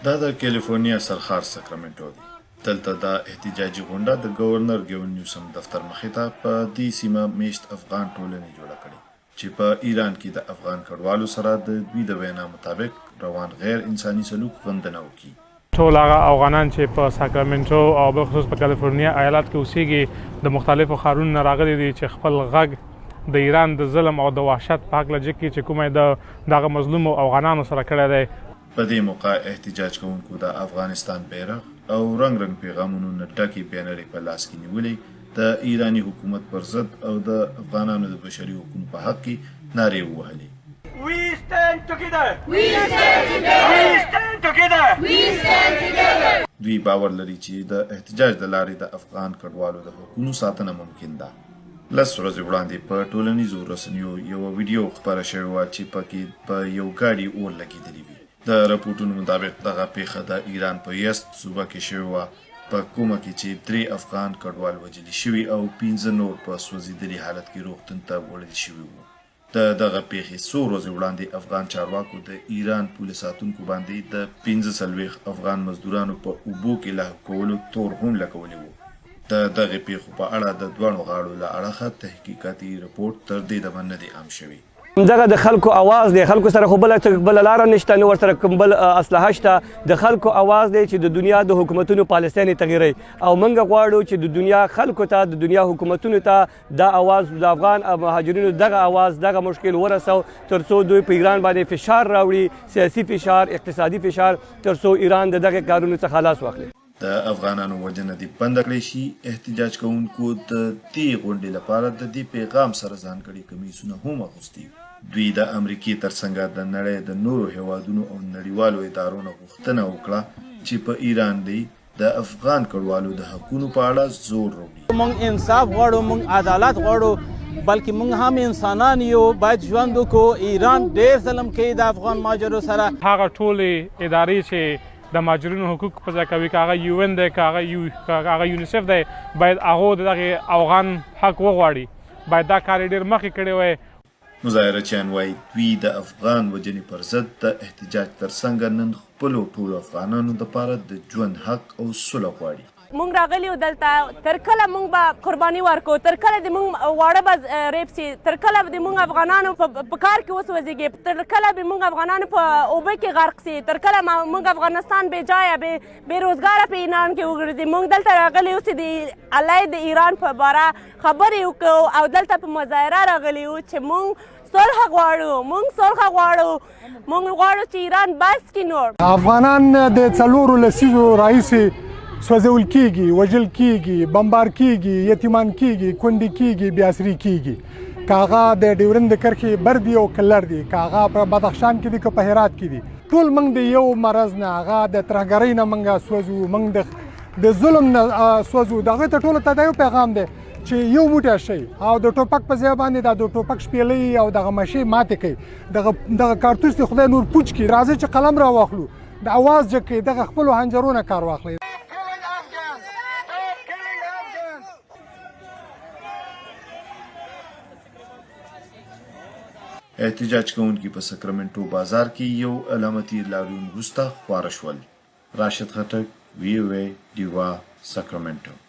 دا د کیلیفورنیا سرخار ساکرامنټو دی. دلته دا احتجاجي غونډه د گورنر ګیون نیوسم دفتر مخې ته په دې سیمه میشت افغان ټولنې جوړه کړې چې په ایران کې د افغان کډوالو سره د دوی د وینا مطابق روان غیر انساني سلوک غندنه وکړي. ټول هغه افغانان چې په ساکرامنټو او بخصوص په کیلیفورنیا ایالت کې اوسېږي د مختلفو ښارونو نه راغلي دي چې خپل غږ د ایران د ظلم او د وحشت په هکله جګ کړي چې کومه د دغه مظلومو افغانانو سره کړی دی. په دې موقع احتجاج کوونکو د افغانستان بیرغ او رنګ رنګ پیغامونو نه ډکې بینرې په لاس کې نیولې د ایراني حکومت پر ضد او د افغانانو د بشري حقوقو په حق کې نارې ووهلې. We stand together. We stand together. We stand together. We stand together. دوی باور لري چې د احتجاج د لارې د افغان کډوالو د حقوقو ساتنه ممکن ده. لس ورځې وړاندې په ټولنیزو رسنیو یوه ویډیو خپره شوې وه چې پکې په یو ګاډي اور لګېدلی وي. د راپورټونو مطابق دغه پیښه د ایران په یزد صوبه کې شوې وه، په کومه کې چې 3 افغان کډوال وژلي شوي او 15 نور په سوځېدلي حالت کې روغتون ته وړل شوي وو. د دغه پیښې څو ورځې وړاندې افغان چارواکو د ایران پولیس ساتونکو باندې د 45 افغان مزدورانو په اوبو کې لاهو کولو تور هم لګولی وو. د دغې پیښو په اړه د دواړو غاړو له اړخه تحقیقاتي رپورټ تر دې دمه نه دی عام شوی. دغه د خلکو اواز دی، خلکو سره خو بله لاره نشته، نه ورسره کوم بل اسلحه شته. د خلکو اواز دی چې د دنیا د حکومتونو پالیسیانې تغیروي او موږ غواړو چې د دنیا خلکو ته، د دنیا حکومتونو ته دا اواز، د افغان مهاجرینو دغه اواز، دغه مشکل ورسو تر څو دوی په ایران باندې فشار راوړي، سیاسي فشار، اقتصادي فشار، تر څو ایران د دغه کارونو څخه خلاص واخلي. د افغانانو وژنه دې بنده کړی شي. احتجاج کوونکو د دې غونډې لپاره د دې پیغام سره ځانګړي کمیسونه هم اغوستي. دوی د امریکې ترڅنګ د نړۍ د نورو هیوادونو او نړیوالو ادارو نه غوښتنه وکړه چې په ایران دی د افغان کډوالو د حقونو په اړه زور وکړي. موږ انصاف غواړو، موږ عدالت غواړو، بلکې موږ هم انسانان یو، باید ژوند وکړو. ایران ډېر ظلم کوي د افغان مهاجرو سره. هغه ټولې ادارې چې د مهاجرینو حقوق په ځای کوي، که هغه UN دی، که هغه یونیسف دی، باید هغو د دغې افغان حق وغواړي. باید دا کار یې ډېر مخکې کړی وی. مظاهرچیان وایي دوی د افغان وژنې پر ضد د احتجاج ترڅنګ نن خپلو ټولو افغانانو دپاره د ژوند حق او سوله غواړي. مونږ راغلي یو دلته، تر کله مونږ به قرباني ورکړو، تر کله د مونږ واړه به ریپ سي، تر کله به د مونږ افغانانو په کار کې وسوځېږي، تر کله به مونږ افغانانو په اوبه کې غرق سي، تر کله مونږ افغانستان بې ځایه بې روزګاره په ایران کې وګرځي. مونږ دلته راغلي یو چې د الله د ایران په باره خبرې وکړو او دلته په مظاهره راغلي یو چې مونږ صلح غواړو، مونږ صلح غواړو، مونږ غواړو چې ایران بس کړي. نور افغانان د څلورو لسیزو راهیسې سوځول کیږي، وژل کیږي، بمبار کیږي، یتیمان کیږي، کونډې کیږي، بېاسري کیږي. که هغه د ډیورند د کرښې بر دي او کلر دي، که هغه په بدخشان کې دي، که په هرات کې دي، ټول موږ د یو مرض نه، هغه د ترهګرۍ نه موږ سوځو، موږ د ظلم نه سوځو. د هغې ته ټولو ته دا یو پیغام دی چې یو موټی شئ او د ټوپک په ځای باندې د ټوپک شپېلۍ او دغه مشۍ ماتې کوي، دغه کارتوس د خدای نور پوچ کړي. راځئ چې قلم را واخلو، د اواز جګ کړئ، دغه خپلو هنجرونه کار واخلئ. احتجاج کوونکي په ساکرامنټو بازار کې یو علامتي لاریون وروسته خواره شول. راشد خټک، VOA ډیوا، ساکرامنټو.